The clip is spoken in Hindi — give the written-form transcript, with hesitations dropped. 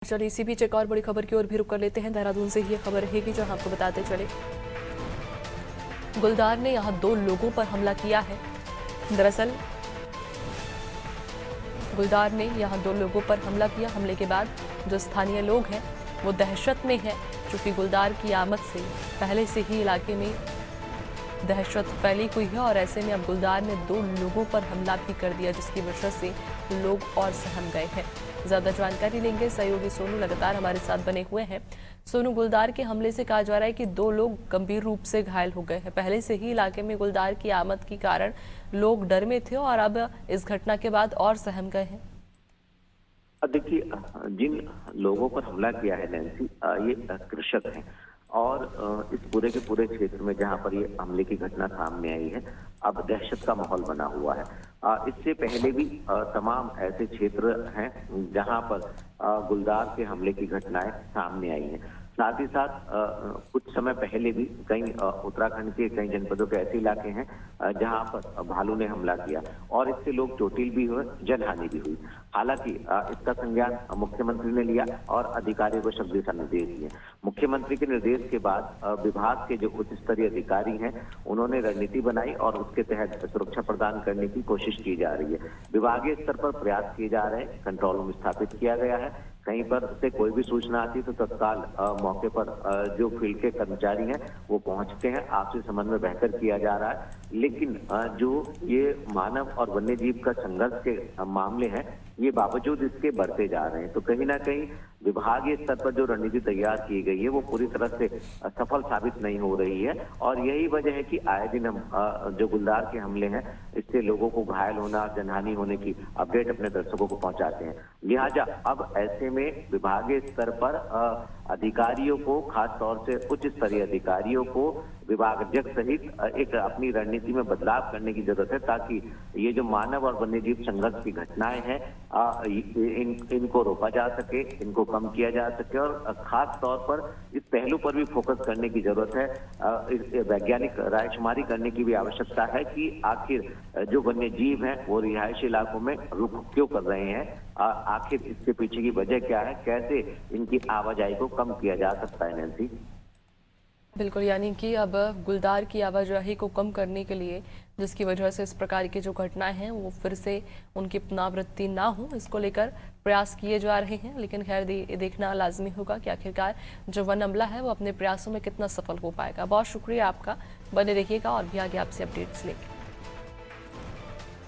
चलिए इसी बीच एक और बड़ी खबर की ओर भी रुक कर लेते हैं। देहरादून से ही खबर रहेगी जो आपको बताते चले। गुलदार ने यहां 2 लोगों पर हमला किया है। दरअसल गुलदार ने यहां 2 लोगों पर हमला किया। हमले के बाद जो स्थानीय लोग हैं वो दहशत में है, क्योंकि गुलदार की आमद से पहले से ही इलाके में दहशत फैली हुई है और ऐसे में अब गुलदार ने 2 लोगों पर हमला भी कर दिया, जिसकी वजह से लोग और सहम गए हैं। ज्यादा जानकारी लेंगे, सहयोगी सोनू लगातार हमारे साथ बने हुए हैं। सोनू, गुलदार के हमले से कहा जा रहा है कि 2 लोग गंभीर रूप से घायल हो गए हैं। पहले से ही इलाके में गुलदार की आमद के कारण लोग डर में थे और अब इस घटना के बाद और सहम गए हैं। देखिए, जिन लोगों पर हमला किया है नैन्सी, ये कृषक हैं और इस पूरे के पूरे क्षेत्र में जहां पर ये हमले की घटना सामने आई है, अब दहशत का माहौल बना हुआ है। इससे पहले भी तमाम ऐसे क्षेत्र हैं जहां पर गुलदार के हमले की घटनाएं सामने आई हैं। साथ ही साथ कुछ समय पहले भी कई उत्तराखंड के कई जनपदों के ऐसे इलाके हैं जहां पर भालू ने हमला किया और इससे लोग चोटिल भी हुए, जनहानि भी हुई। हालांकि इसका संज्ञान मुख्यमंत्री ने लिया और अधिकारियों को शक्ति दिशा निर्देश दिए। मुख्यमंत्री के निर्देश के बाद विभाग के जो उच्च स्तरीय अधिकारी हैं उन्होंने रणनीति बनाई और उसके तहत सुरक्षा प्रदान करने की कोशिश की जा रही है। विभागीय स्तर पर प्रयास किए जा रहे हैं, कंट्रोल रूम स्थापित किया गया है। कहीं पर से कोई भी सूचना आती तो तत्काल मौके पर जो फील्ड के कर्मचारी हैं वो पहुंचते हैं। आपसी समन्वय बेहतर किया जा रहा है, लेकिन जो ये मानव और वन्य जीव का संघर्ष के मामले हैं ये बावजूद इसके बढ़ते जा रहे हैं। तो कहीं ना कहीं विभागीय स्तर पर जो रणनीति तैयार की गई है वो पूरी तरह से सफल साबित नहीं हो रही है और यही वजह है कि आए दिन हम जो गुलदार के हमले हैं इससे लोगों को घायल होना, जनहानि होने की अपडेट अपने दर्शकों को पहुंचाते हैं। लिहाजा अब ऐसे में विभागीय स्तर पर अधिकारियों को, खास तौर से उच्च स्तरीय अधिकारियों को विभागाध्यक्ष सहित एक अपनी रणनीति में बदलाव करने की जरूरत है, ताकि ये जो मानव और वन्यजीव संघर्ष की घटनाएं हैं इनको रोका जा सके, इनको कम किया जा सके और खास तौर पर इस पहलू पर भी फोकस करने की जरूरत है। वैज्ञानिक रायशुमारी करने की भी आवश्यकता है कि आखिर जो वन्य जीव हैं वो रिहायशी इलाकों में रुख क्यों कर रहे हैं, आखिर इसके पीछे की वजह क्या है, कैसे इनकी आवाजाही को कम किया जा सकता है। नैन्सी, बिल्कुल, यानी कि अब गुलदार की आवाजाही को कम करने के लिए, जिसकी वजह से इस प्रकार की जो घटनाएं हैं वो फिर से उनकी पुनरावृत्ति ना हो, इसको लेकर प्रयास किए जा रहे हैं। लेकिन खैर देखना लाजमी होगा कि आखिरकार जो वन अमला है वो अपने प्रयासों में कितना सफल हो पाएगा। बहुत शुक्रिया आपका, बने रहिएगा और भी आगे आपसे अपडेट्स लेंगे।